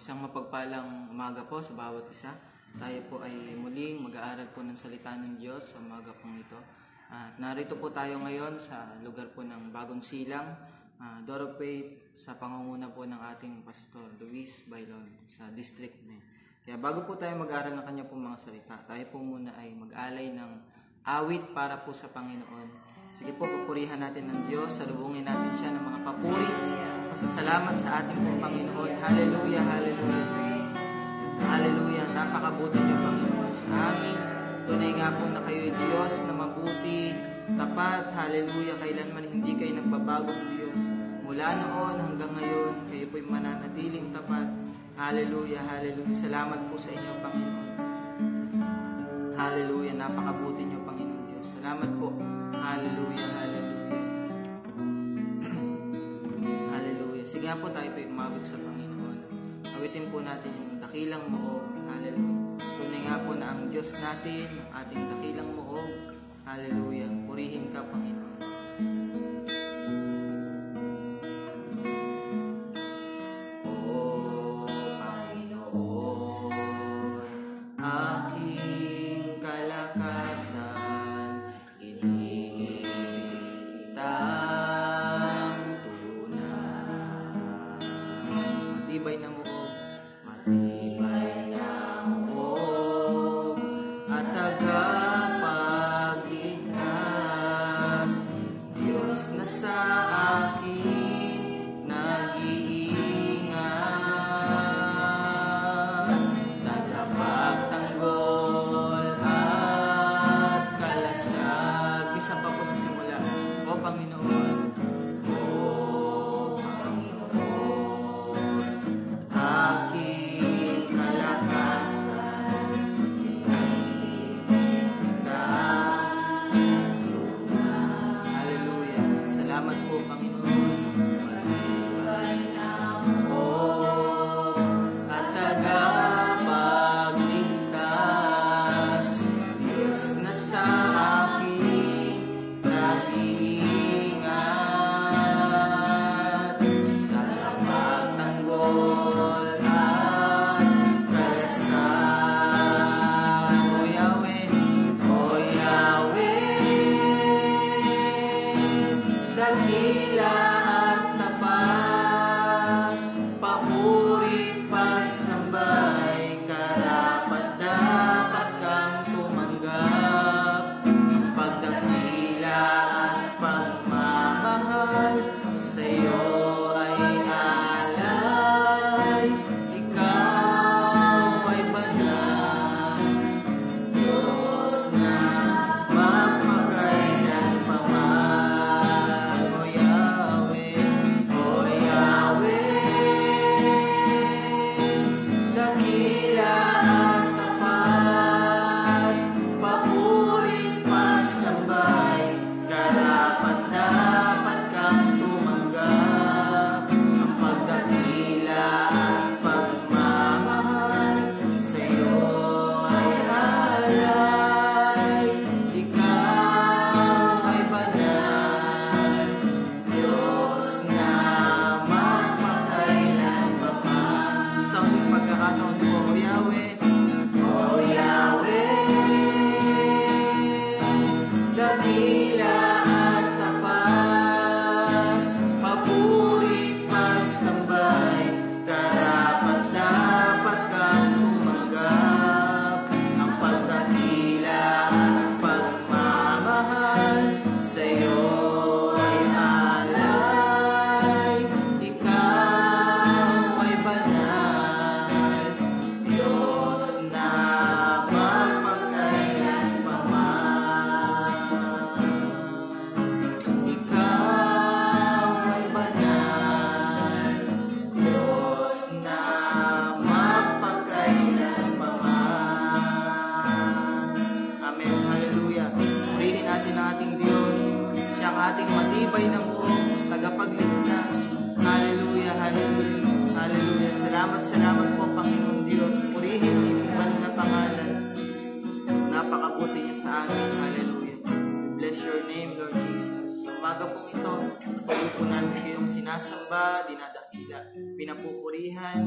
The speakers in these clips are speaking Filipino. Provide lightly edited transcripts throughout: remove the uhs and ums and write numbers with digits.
Isang mapagpalang umaga po sa bawat isa. Tayo po ay muling mag-aaral po ng salita ng Diyos sa umaga pong ito. At narito po tayo ngayon sa lugar po ng Bagong Silang, Door of Faith, sa pangunguna po ng ating Pastor Luis Bailon sa district na. Kaya bago po tayo mag-aaral ng kanya po mga salita, tayo po muna ay mag-alay ng awit para po sa Panginoon. Sige po, papurihan natin ng Diyos, salubungin natin siya ng mga papuri, pasasalamat sa ating pong Panginoon. Hallelujah, hallelujah. Hallelujah, napakabuti niyo Panginoon sa amin. Tunay nga po na kayo'y Diyos na mabuti, tapat, hallelujah, kailanman hindi kayo nagbabagong Diyos. Mula noon hanggang ngayon, kayo po'y mananatiling tapat. Hallelujah, hallelujah. Salamat po sa inyo, Panginoon. Hallelujah, napakabuti niyo Panginoon Diyos. Salamat po. Hallelujah, hallelujah. Hallelujah. Sige nga po tayo po umawit sa Panginoon. Awitin po natin yung dakilang moob. Hallelujah. Tunay nga po na ang Diyos natin, ang ating dakilang moob. Hallelujah. Purihin ka, Panginoon. Salamat po, Panginoon Diyos. Purihin ang iyong banal na pangalan. Napakabuti niya sa amin. Hallelujah. We bless your name, Lord Jesus. Sa umaga pong ito, patuloy po namin kayong sinasamba, dinadakila, pinapupurihan,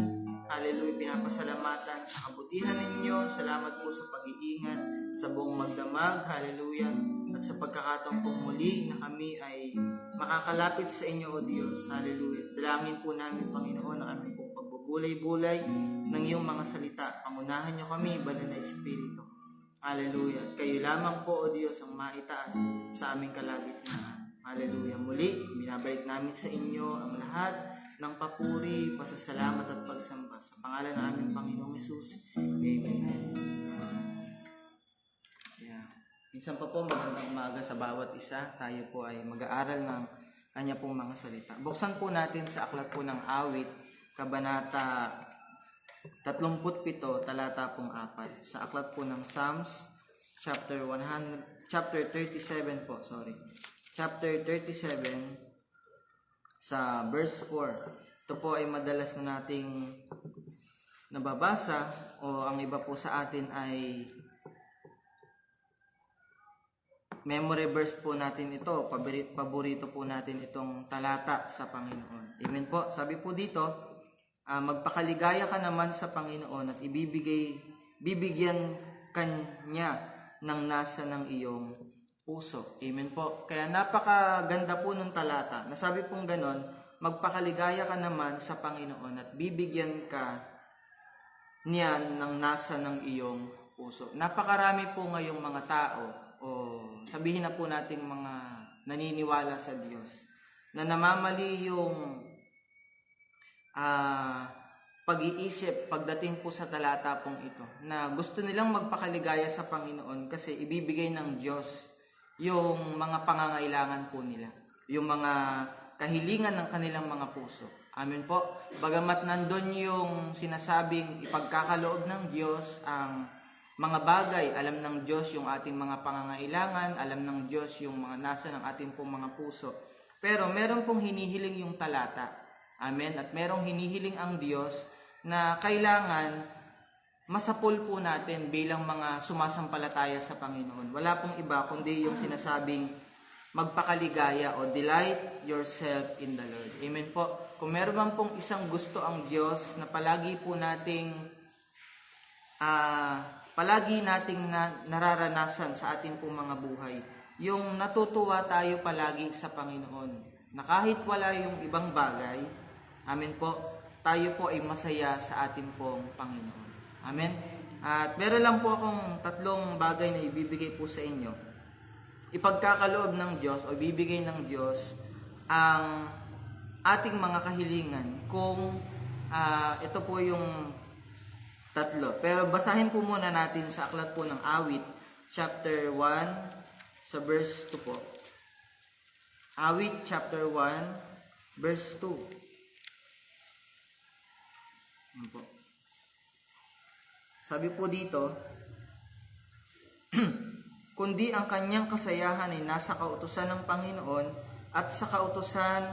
Hallelujah, pinapasalamatan sa kabutihan ninyo. Salamat po sa pag-iingat sa buong magdamag. Hallelujah. At sa pagkakataong pong muli na kami ay makakalapit sa inyo, O Diyos. Hallelujah. Dalangin po namin, Panginoon, na kami pong pagbubulay-bulay ng iyong mga salita. Pangunahan niyo kami, Banal na Espiritu. Hallelujah. At kayo lamang po, O Diyos, ang maitaas sa aming kalagitnaan. Hallelujah. Muli, binabalik namin sa inyo ang lahat ng papuri, pasasalamat at pagsamba sa pangalan ng aming Panginoong Hesus. Amen. Yeah. Minsan pa po, magandang umaga sa bawat isa. Tayo po ay mag-aaral ng kanya pong mga salita. Buksan po natin sa aklat po ng Awit, Kabanata 37, talata pong 4. Sa aklat po ng Psalms, chapter 37 po, Chapter 37, sa verse 4. Ito po ay madalas na nating nababasa o ang iba po sa atin ay memory verse po natin ito. Paborito po natin itong talata sa Panginoon. Amen po. Sabi po dito, magpakaligaya ka naman sa Panginoon at bibigyan kanya ng nasa ng iyong puso. Amen po. Kaya napakaganda po ng talata. Nasabi pong ganon, magpakaligaya ka naman sa Panginoon at bibigyan ka niyan ng nasa ng iyong puso. Napakarami po ngayong mga tao o sabihin na po nating mga naniniwala sa Diyos na namamali yung pag-iisip pagdating po sa talata pong ito na gusto nilang magpakaligaya sa Panginoon kasi ibibigay ng Diyos yung mga pangangailangan po nila, yung mga kahilingan ng kanilang mga puso. Amen po. Bagamat nandun yung sinasabing ipagkakaloob ng Diyos ang mga bagay, alam ng Diyos yung ating mga pangangailangan, alam ng Diyos yung mga nasa ng ating pong mga puso. Pero meron pong hinihiling yung talata. Amen. At merong hinihiling ang Diyos na kailangan masapul po natin bilang mga sumasampalataya sa Panginoon. Wala pong iba kundi yung sinasabing magpakaligaya o delight yourself in the Lord. Amen po. Kung meron man pong isang gusto ang Diyos na palagi po nating nararanasan sa ating pong mga buhay, yung natutuwa tayo palagi sa Panginoon, na kahit wala yung ibang bagay, amen po, tayo po ay masaya sa ating pong Panginoon. Amen? At meron lang po akong 3 bagay na ibibigay po sa inyo. Ipagkakaloob ng Diyos o ibibigay ng Diyos ang ating mga kahilingan kung ito po yung 3. Pero basahin po muna natin sa aklat po ng Awit, chapter 1, sa verse 2 po. Awit, chapter 1, verse 2. Ano po? Sabi po dito, kundi ang kanyang kasayahan ay nasa kautusan ng Panginoon at sa kautusan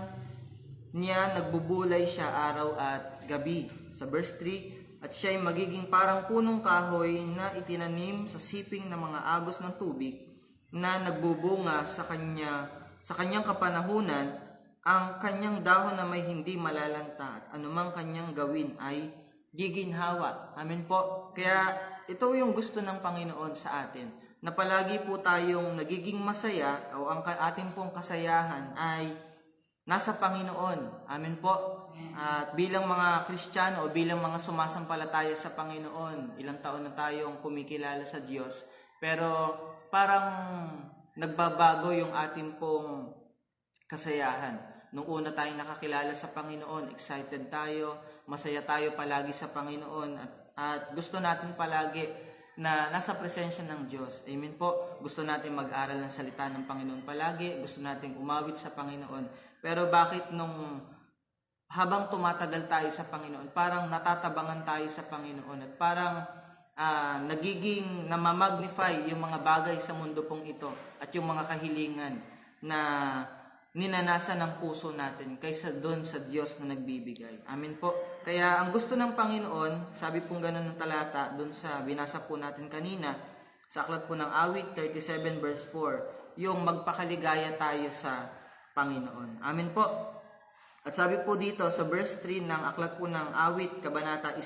niya nagbubulay siya araw at gabi. Sa verse 3, at siya ay magiging parang punong kahoy na itinanim sa siping ng mga agos ng tubig na nagbubunga sa kanyang kapanahunan. Ang kanyang dahon na may hindi malalanta at anumang kanyang gawin ay giginhawa. Amen po. Kaya ito yung gusto ng Panginoon sa atin, na palagi po tayong nagiging masaya o ang ating pong kasayahan ay nasa Panginoon. Amen po. At bilang mga Kristiyano o bilang mga sumasampalataya sa Panginoon, ilang taon na tayong kumikilala sa Diyos, pero parang nagbabago yung ating pong kasayahan. Nung una tayong nakakilala sa Panginoon, excited tayo, masaya tayo palagi sa Panginoon at gusto natin palagi na nasa presensya ng Diyos. Amen po. Gusto natin mag-aral ng salita ng Panginoon palagi, gusto natin umawit sa Panginoon. Pero bakit nung habang tumatagal tayo sa Panginoon, parang natatabangan tayo sa Panginoon at parang nagiging namamagnify yung mga bagay sa mundo pong ito at yung mga kahilingan na ninanasa ng puso natin kaysa doon sa Diyos na nagbibigay. Amen po. Kaya ang gusto ng Panginoon, sabi pong ganun ng talata, doon sa binasa po natin kanina, sa aklat po ng Awit 37 verse 4, yung magpakaligaya tayo sa Panginoon. Amen po. At sabi po dito sa verse 3 ng aklat po ng Awit, Kabanata 1,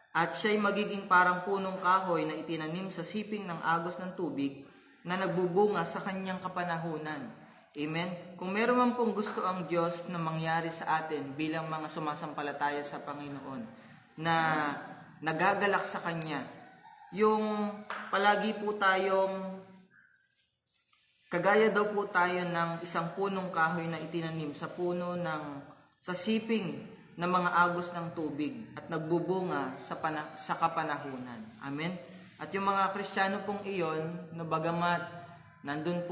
at siya'y magiging parang punong kahoy na itinanim sa siping ng agos ng tubig na nagbubunga sa kanyang kapanahunan. Amen? Kung meron man pong gusto ang Diyos na mangyari sa atin bilang mga sumasampalataya sa Panginoon, na nagagalak sa Kanya, yung palagi po tayong, kagaya daw po tayo ng isang punong kahoy na itinanim sa sa siping ng mga agos ng tubig at nagbubunga sa kapanahunan. Amen? At yung mga Kristiyano pong iyon, na bagamat nandun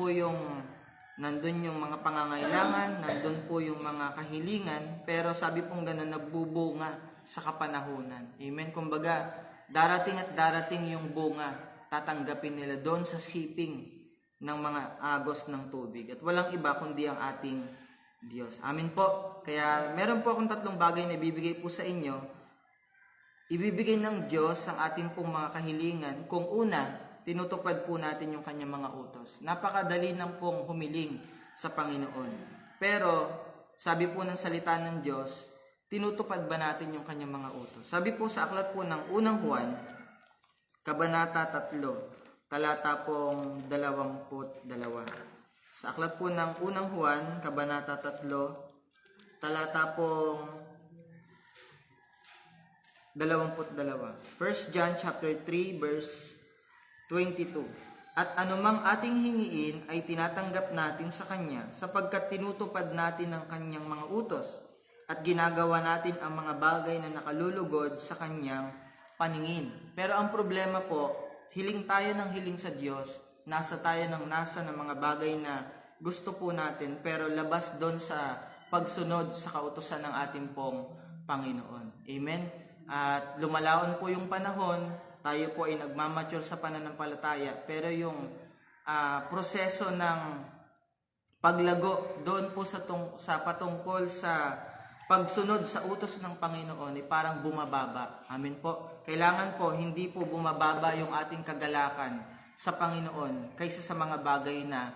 yung mga pangangailangan, nandun po yung mga kahilingan, pero sabi pong ganun, nagbubunga sa kapanahunan. Amen? Kumbaga, darating at darating yung bunga, tatanggapin nila doon sa siping ng mga agos ng tubig. At walang iba kundi ang ating Diyos. Amen po. Kaya meron po akong 3 bagay na ibibigay po sa inyo. Ibibigay ng Diyos ang ating pong mga kahilingan kung una, tinutupad po natin yung kanyang mga utos. Napakadali lang pong humiling sa Panginoon. Pero, sabi po ng salita ng Diyos, tinutupad ba natin yung kanyang mga utos? Sabi po sa aklat po ng unang Juan, Kabanata 3, talata pong 22. Sa aklat po ng unang Juan, Kabanata 3, talata pong 22. 1 John chapter 3, verse 22. At anumang ating hingiin ay tinatanggap natin sa Kanya sapagkat tinutupad natin ang Kanyang mga utos at ginagawa natin ang mga bagay na nakalulugod sa Kanyang paningin. Pero ang problema po, hiling tayo ng hiling sa Diyos, nasa tayo ng nasa ng mga bagay na gusto po natin, pero labas doon sa pagsunod sa kautusan ng ating pong Panginoon. Amen? At lumalaon po yung panahon, tayo po ay nagmamature sa pananampalataya, pero yung proseso ng paglago doon po sa patungkol sa pagsunod sa utos ng Panginoon ay parang bumababa. Amen po. Kailangan po hindi po bumababa yung ating kagalakan sa Panginoon kaysa sa mga bagay na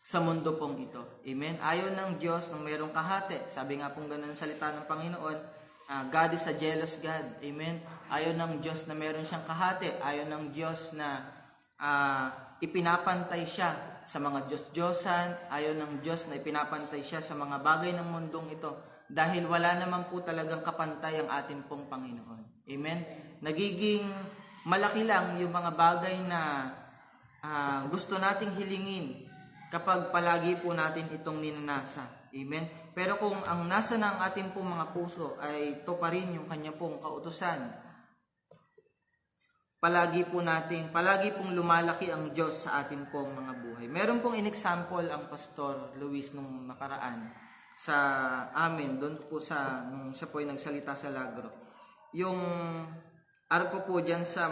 sa mundo pong ito. Amen. Ayaw ng Diyos nang mayroong kahati. Sabi nga pong ganun ang salita ng Panginoon, God is a jealous God. Amen. Ayaw ng Diyos na meron siyang kahati. Ayaw ng Diyos na ipinapantay siya sa mga Diyos-Diyosan. Ayaw ng Diyos na ipinapantay siya sa mga bagay ng mundong ito. Dahil wala naman po talagang kapantay ang ating pong Panginoon. Amen. Nagiging malaki lang yung mga bagay na gusto nating hilingin kapag palagi po natin itong ninanasa. Amen. Pero kung ang nasa ng ating pong mga puso ay tuparin yung kanya pong kautusan, palagi pong lumalaki ang Diyos sa ating pong mga buhay. Meron pong in-example ang Pastor Luis nung nakaraan sa amin, doon po nung siya po ay nagsalita sa Lagro. Yung arko po dyan sa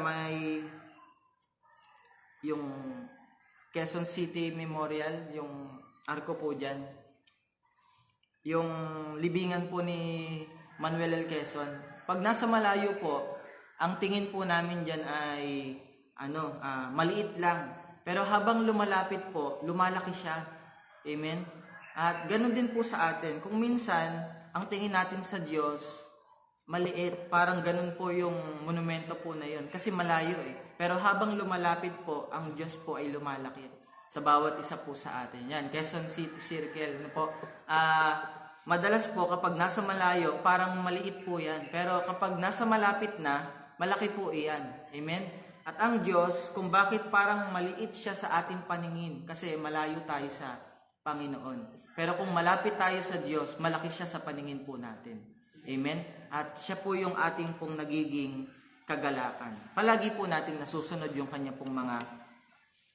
yung Quezon City Memorial, yung arko po dyan, yung libingan po ni Manuel L. Quezon. Pag nasa malayo po, ang tingin po namin dyan ay maliit lang. Pero habang lumalapit po, lumalaki siya. Amen? At ganun din po sa atin. Kung minsan, ang tingin natin sa Diyos, maliit. Parang ganun po yung monumento po na yun. Kasi malayo eh. Pero habang lumalapit po, ang Diyos po ay lumalaki sa bawat isa po sa atin. Yan, Quezon City Circle. Madalas po kapag nasa malayo, parang maliit po yan. Pero kapag nasa malapit na, malaki po iyan. Amen? At ang Diyos, kung bakit parang maliit siya sa ating paningin, kasi malayo tayo sa Panginoon. Pero kung malapit tayo sa Diyos, malaki siya sa paningin po natin. Amen? At siya po yung ating pong nagiging kagalakan. Palagi po natin nasusunod yung kanya pong mga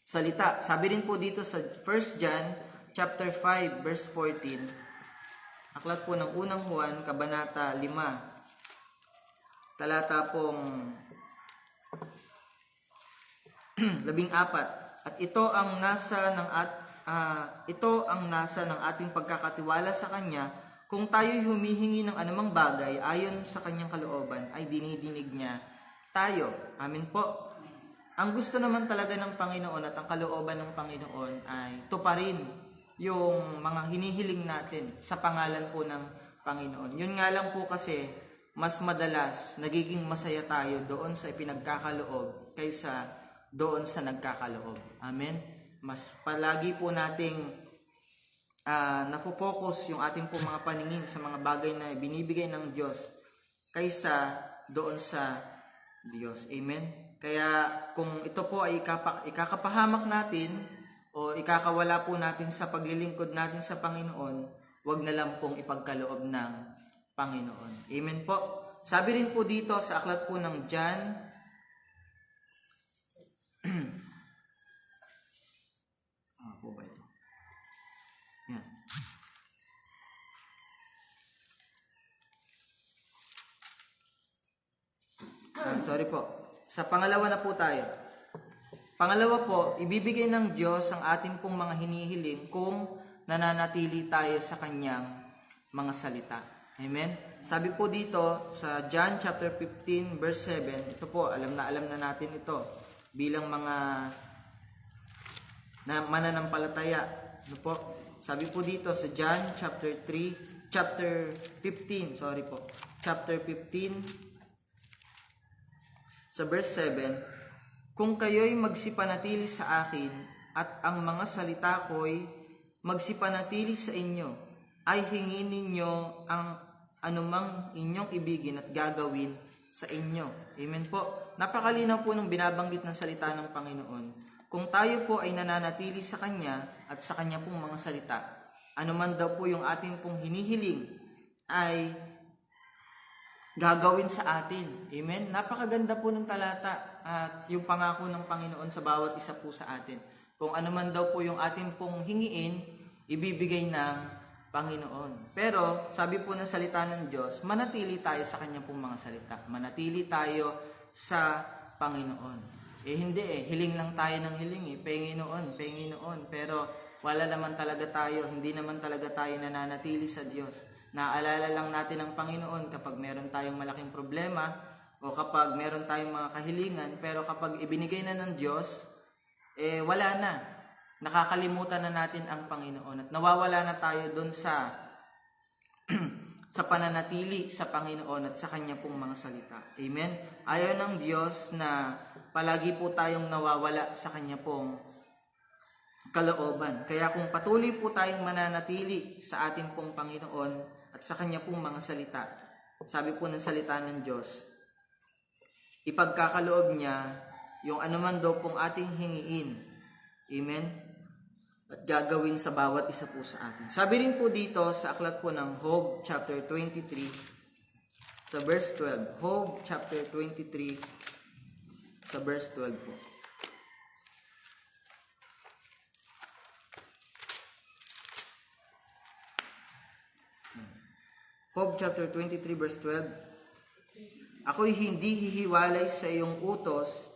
salita. Sabi rin po dito sa 1 John chapter 5 verse 14, aklat po ng unang Juan, Kabanata 5, talata pong 14. At ito ang nasa ng ating pagkakatiwala sa Kanya, kung tayo'y humihingi ng anumang bagay ayon sa Kanyang kalooban, ay dinidinig niya tayo. Amen po. Ang gusto naman talaga ng Panginoon at ang kalooban ng Panginoon ay tuparin yung mga hinihiling natin sa pangalan po ng Panginoon. Yun nga lang po kasi, mas madalas nagiging masaya tayo doon sa ipinagkakaloob kaysa doon sa nagkakaloob. Amen? Mas palagi po nating napofocus yung ating po mga paningin sa mga bagay na binibigay ng Diyos kaysa doon sa Diyos. Amen? Kaya kung ito po ay ikakapahamak natin o ikakawala po natin sa paglilingkod natin sa Panginoon, wag na lang pong ipagkaloob ng Panginoon. Amen po. Sabi rin po dito sa aklat po ng John, po ba ito? Yan. Sorry po. Sa pangalawa na po tayo. Pangalawa po, ibibigay ng Diyos ang ating pong mga hinihiling kung nananatili tayo sa Kanyang mga salita. Amen? Sabi po dito sa John chapter 15 verse 7, ito po, alam na natin ito bilang mga mananampalataya. Ano po? Sabi po dito sa John chapter 15, sa verse 7, kung kayo'y magsipanatili sa akin at ang mga salita ko'y magsipanatili sa inyo, ay hingin ninyo ang anumang inyong ibigin at gagawin sa inyo. Amen po. Napakalinaw po ng binabanggit ng salita ng Panginoon. Kung tayo po ay nananatili sa Kanya at sa Kanya pong mga salita, anuman daw po yung ating pong hinihiling ay gagawin sa atin. Amen? Napakaganda po ng talata at yung pangako ng Panginoon sa bawat isa po sa atin. Kung ano man daw po yung ating pong hingiin, ibibigay ng Panginoon. Pero, sabi po ng salita ng Diyos, manatili tayo sa Kanyang pong mga salita. Manatili tayo sa Panginoon. Hindi hiling lang tayo ng hiling Panginoon. Pero, wala naman talaga tayo, hindi naman talaga tayo nananatili sa Diyos. Naalala lang natin ang Panginoon kapag meron tayong malaking problema o kapag meron tayong mga kahilingan, pero kapag ibinigay na ng Diyos, wala na. Nakakalimutan na natin ang Panginoon at nawawala na tayo doon sa pananatili sa Panginoon at sa Kanya pong mga salita. Amen? Ayaw ng Diyos na palagi po tayong nawawala sa Kanya pong kalooban. Kaya kung patuloy po tayong mananatili sa ating pong Panginoon at sa Kanya pong mga salita, sabi po ng salita ng Diyos, ipagkakaloob niya yung anuman daw pong ating hingiin. Amen? At gagawin sa bawat isa po sa atin. Sabi rin po dito sa aklat po ng Job chapter 23 sa verse 12. Job chapter 23 sa verse 12 po. Job chapter 23 verse 12. Ako'y hindi hihiwalay sa iyong utos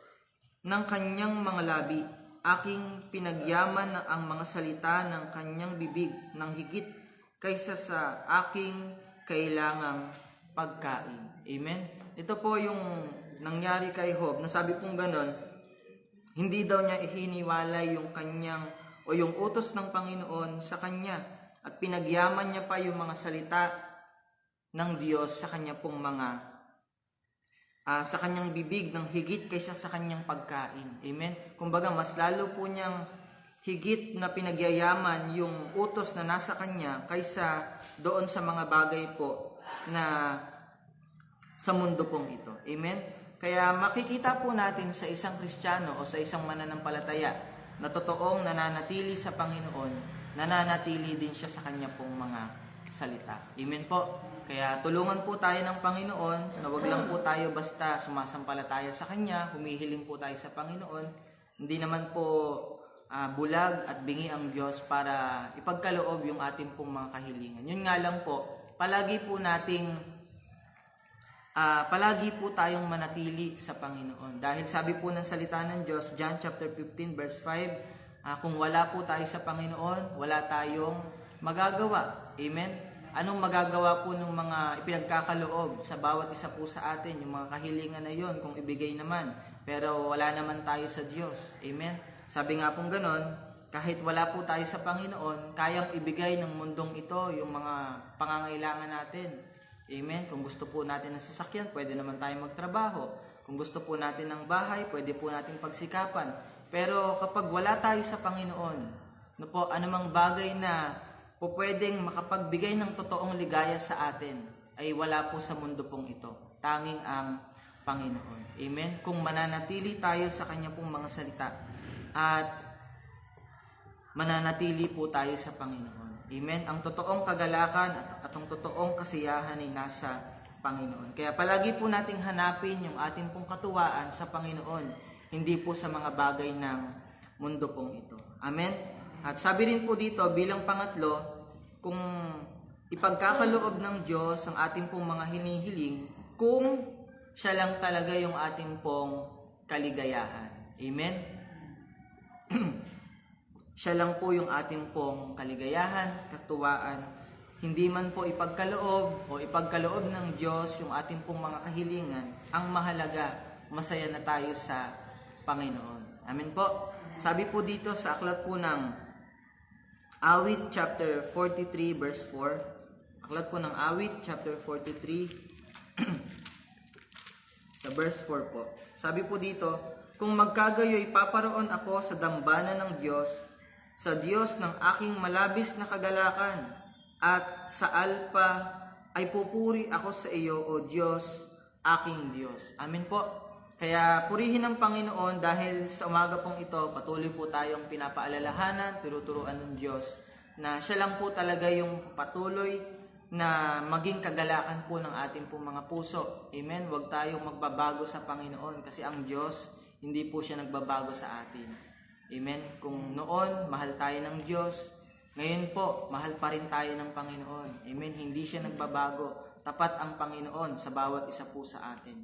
ng kanyang mga labi. Aking pinagyaman ang mga salita ng kanyang bibig ng higit kaysa sa aking kailangang pagkain. Amen? Ito po yung nangyari kay Job. Nasabi pong ganon, hindi daw niya ihiniwalay yung kanyang o yung utos ng Panginoon sa kanya at pinagyaman niya pa yung mga salita ng Diyos sa kanya pong mga sa kanyang bibig ng higit kaysa sa kanyang pagkain. Amen? Kumbaga, mas lalo po niyang higit na pinagyayaman yung utos na nasa kanya kaysa doon sa mga bagay po na sa mundo pong ito. Amen? Kaya makikita po natin sa isang Kristiyano o sa isang mananampalataya na totoong nananatili sa Panginoon, nananatili din siya sa kanya pong mga salita. Amen po? Kaya tulungan po tayo ng Panginoon na wag lang po tayo basta sumasampalataya sa Kanya, humihiling po tayo sa Panginoon. Hindi naman po bulag at bingi ang Diyos para ipagkaloob yung ating pong mga kahilingan. Yun nga lang po, palagi po tayong manatili sa Panginoon. Dahil sabi po ng salita ng Diyos, John chapter 15 verse 5, kung wala po tayo sa Panginoon, wala tayong magagawa. Amen? Anong magagawa po ng mga ipinagkakaloob sa bawat isa po sa atin, yung mga kahilingan na yon kung ibigay naman, pero wala naman tayo sa Diyos. Amen? Sabi nga pong ganon, kahit wala po tayo sa Panginoon, kayang ibigay ng mundong ito yung mga pangangailangan natin. Amen? Kung gusto po natin ng sasakyan, pwede naman tayo magtrabaho. Kung gusto po natin ng bahay, pwede po natin pagsikapan. Pero kapag wala tayo sa Panginoon, anumang bagay na po pwedeng makapagbigay ng totoong ligaya sa atin, ay wala po sa mundo pong ito. Tanging ang Panginoon. Amen? Kung mananatili tayo sa Kanya pong mga salita at mananatili po tayo sa Panginoon. Amen? Ang totoong kagalakan at ang totoong kasiyahan ay nasa Panginoon. Kaya palagi po nating hanapin yung ating pong katuwaan sa Panginoon, hindi po sa mga bagay ng mundo pong ito. Amen? At sabi rin po dito, bilang pangatlo, kung ipagkakaloob ng Diyos ang ating pong mga hinihiling, kung siya lang talaga yung ating pong kaligayahan. Amen? Siya lang po yung ating pong kaligayahan, katuwaan. Hindi man po ipagkaloob o ipagkaloob ng Diyos yung ating pong mga kahilingan. Ang mahalaga, masaya na tayo sa Panginoon. Amen po? Sabi po dito sa aklat po ng Awit chapter 43 verse 4. Aklat po ng Awit chapter 43 sa verse 4 po. Sabi po dito, kung magkagayoy paparoon ako sa dambana ng Diyos, sa Diyos ng aking malabis na kagalakan, at sa alpa ay pupuri ako sa iyo, O Diyos, aking Diyos. Amen po. Kaya purihin ang Panginoon dahil sa umaga pong ito, patuloy po tayong pinapaalalahanan, tinuturuan ng Diyos na siya lang po talaga yung patuloy na maging kagalakan po ng ating pong mga puso. Amen? Huwag tayong magbabago sa Panginoon kasi ang Diyos, hindi po siya nagbabago sa atin. Amen? Kung noon, mahal tayo ng Diyos, ngayon po, mahal pa rin tayo ng Panginoon. Amen? Hindi siya nagbabago. Tapat ang Panginoon sa bawat isa po sa atin.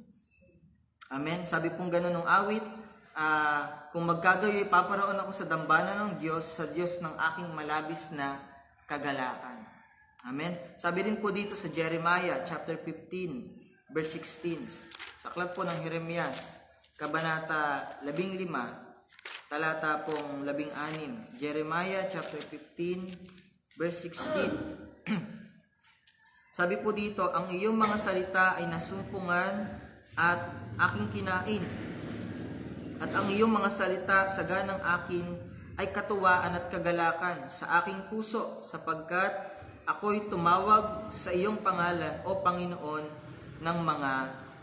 Amen? Sabi pong ganun ng awit, kung magkagayoy, paparoon ako sa dambana ng Diyos, sa Diyos ng aking malabis na kagalakan. Amen? Sabi rin po dito sa Jeremiah chapter 15, verse 16. Sa aklat po ng Jeremias, kabanata 15, talata pong 16. Jeremiah chapter 15, verse 16. Sabi po dito, ang iyong mga salita ay nasumpungan at aking kinain. At ang iyong mga salita saganang akin ay katuwaan at kagalakan sa aking puso, sapagkat ako'y tumawag sa iyong pangalan, O Panginoon, ng mga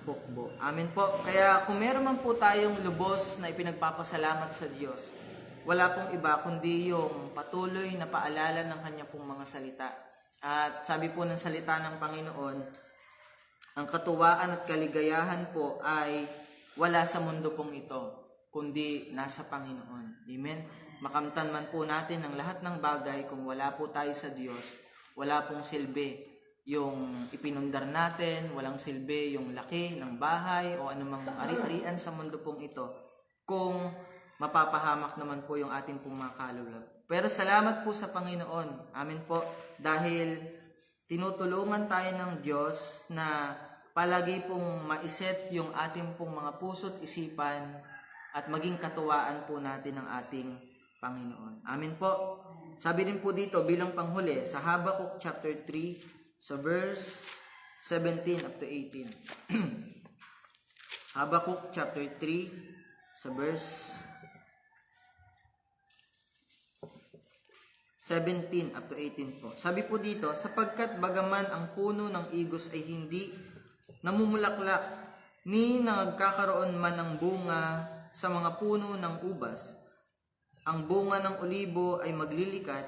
hukbo. Amen po. Kaya kung meron man po tayong lubos na ipinagpapasalamat sa Diyos, wala pong iba kundi yung patuloy na paalala ng kanya pong mga salita. At sabi po ng salita ng Panginoon, ang katuwaan at kaligayahan po ay wala sa mundo pong ito, kundi nasa Panginoon. Amen? Makamtan man po natin ang lahat ng bagay, kung wala po tayo sa Diyos, wala pong silbi yung ipinundar natin, walang silbi yung laki ng bahay o anumang ari-arian sa mundo pong ito, kung mapapahamak naman po yung ating pong mga kaluluwa. Pero salamat po sa Panginoon. Amen po. Dahil tinutulungan tayo ng Diyos na palagi pong maiset yung ating pong mga puso't isipan at maging katuwaan po natin ng ating Panginoon. Amen po. Sabi rin po dito bilang panghuli sa Habakkuk chapter 3 sa verse 17 up to 18. Habakkuk chapter 3 sa verse 17 up to 18 po. Sabi po dito, sapagkat bagaman ang puno ng igos ay hindi namumulaklak, ni nagkakaroon man ng bunga sa mga puno ng ubas, ang bunga ng olibo ay maglilikat,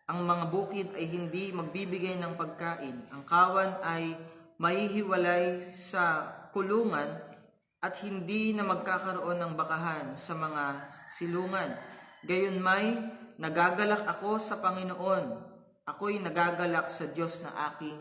ang mga bukid ay hindi magbibigay ng pagkain, ang kawan ay mahihiwalay sa kulungan, at hindi na magkakaroon ng bakahan sa mga silungan. Gayunmay, nagagalak ako sa Panginoon. Ako'y nagagalak sa Diyos na aking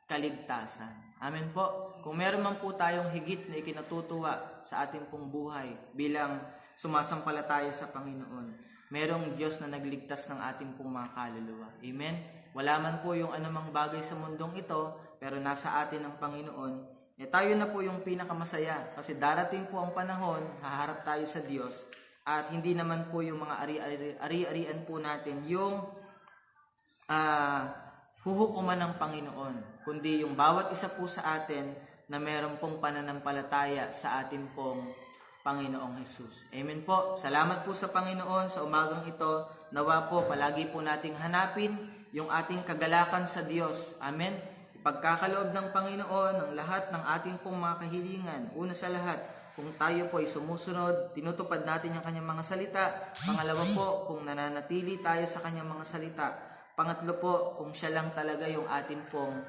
kaligtasan. Amen po. Kung meron man po tayong higit na ikinatutuwa sa ating pong buhay bilang sumasampalataya sa Panginoon, merong Diyos na nagligtas ng ating pong mga kaluluwa. Amen? Wala man po yung anumang bagay sa mundong ito, pero nasa atin ang Panginoon. Tayo na po yung pinakamasaya kasi darating po ang panahon, haharap tayo sa Diyos At hindi naman po yung mga ari-arian po natin yung huhukuman ng Panginoon, kundi yung bawat isa po sa atin na meron pong pananampalataya sa atin pong Panginoong Jesus. Amen po. Salamat po sa Panginoon sa umagang ito. Nawa po palagi po nating hanapin yung ating kagalakan sa Diyos. Amen. Ipagkakaloob ng Panginoon ang lahat ng ating pong mga kahilingan. Una sa lahat, kung tayo po ay sumusunod, tinutupad natin yung kanyang mga salita. Pangalawa po, kung nananatili tayo sa kanyang mga salita. Pangatlo po, kung siya lang talaga yung atin pong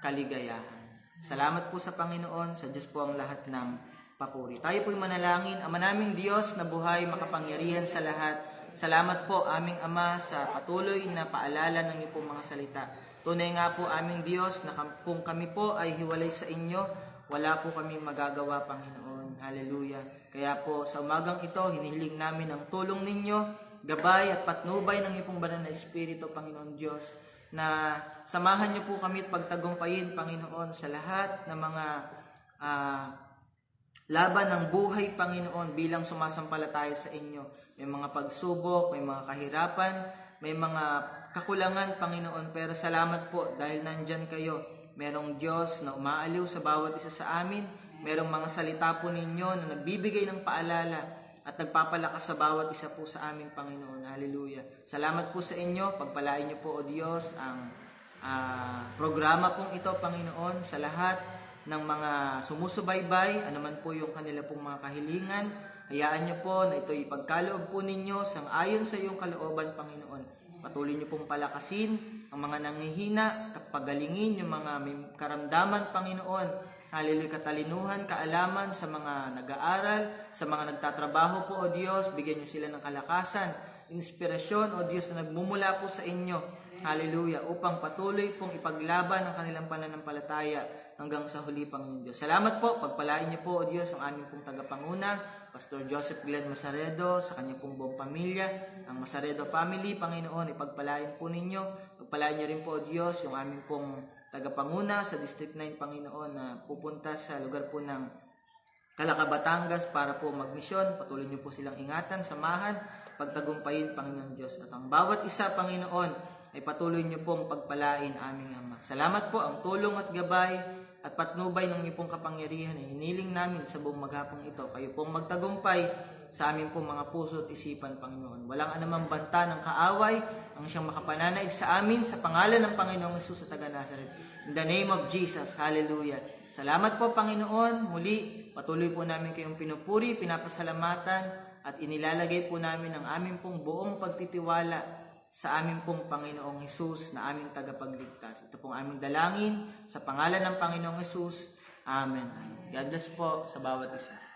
kaligayahan. Salamat po sa Panginoon, sa Diyos po ang lahat ng papuri. Tayo po'y manalangin. Ama naming Diyos na buhay, makapangyarihan sa lahat. Salamat po aming Ama sa patuloy na paalala ng iyong mga salita. Tunay nga po aming Diyos na kung kami po ay hiwalay sa inyo, wala po kami magagawa, Panginoon. Hallelujah. Kaya po sa umagang ito, hinihiling namin ang tulong ninyo, gabay at patnubay ng iyong banal na Espiritu, Panginoon Diyos, na samahan niyo po kami at pagtagumpayin, Panginoon, sa lahat ng mga laban ng buhay, Panginoon, bilang sumasampalataya sa inyo. May mga pagsubok, may mga kahirapan, may mga kakulangan, Panginoon, pero salamat po dahil nandyan kayo. Merong Diyos na umaaliw sa bawat isa sa amin. Merong mga salita po ninyo na nagbibigay ng paalala at nagpapalakas sa bawat isa po sa amin, Panginoon. Hallelujah. Salamat po sa inyo. Pagpalain niyo po, O Diyos, ang programa pong ito, Panginoon, sa lahat ng mga sumusubaybay, anuman po yung kanila pong mga kahilingan. Hayaan niyo po na ito'y pagkaloob po ninyo sang-ayon sa iyong kalooban, Panginoon. Patuloy niyo pong palakasin ang mga nanghihina, pagalingin yung mga may karamdaman, Panginoon. Hallelujah, katalinuhan, kaalaman sa mga nag-aaral, sa mga nagtatrabaho po, O Diyos. Bigyan niyo sila ng kalakasan, inspirasyon, O Diyos, na nagmumula po sa inyo. Hallelujah, upang patuloy pong ipaglaban ang kanilang pananampalataya hanggang sa huli, Panginoon Diyos. Salamat po, pagpalain niyo po, O Diyos, ang aming pong tagapanguna, Pastor Joseph Glenn Masaredo, sa kanyang pong buong pamilya, ang Masaredo family, Panginoon, ipagpalain po ninyo. Pagpalain niyo rin po, O Diyos, yung aming pong tagapanguna sa District 9, Panginoon, na pupunta sa lugar po ng Batangas para po magmisyon. Patuloy niyo po silang ingatan, samahan, pagtagumpayin, Panginoon Diyos. At ang bawat isa, Panginoon, ay patuloy niyo pong pagpalain, aming Ama. Salamat po, ang tulong at gabay at patnubay ng iyong pong kapangyarihan ay hiniling namin sa buong maghapong ito. Kayo pong magtagumpay sa aming pong mga puso at isipan, Panginoon. Walang anumang banta ng kaaway ang siyang makapananaig sa amin sa pangalan ng Panginoong Hesus sa taga-Nazaret. In the name of Jesus, hallelujah. Salamat po, Panginoon. Muli, patuloy po namin kayong pinupuri, pinapasalamatan at inilalagay po namin ang aming pong buong pagtitiwala sa aming pong Panginoong Hesus na aming tagapagligtas. Ito pong aming dalangin sa pangalan ng Panginoong Hesus. Amen. God bless po sa bawat isa.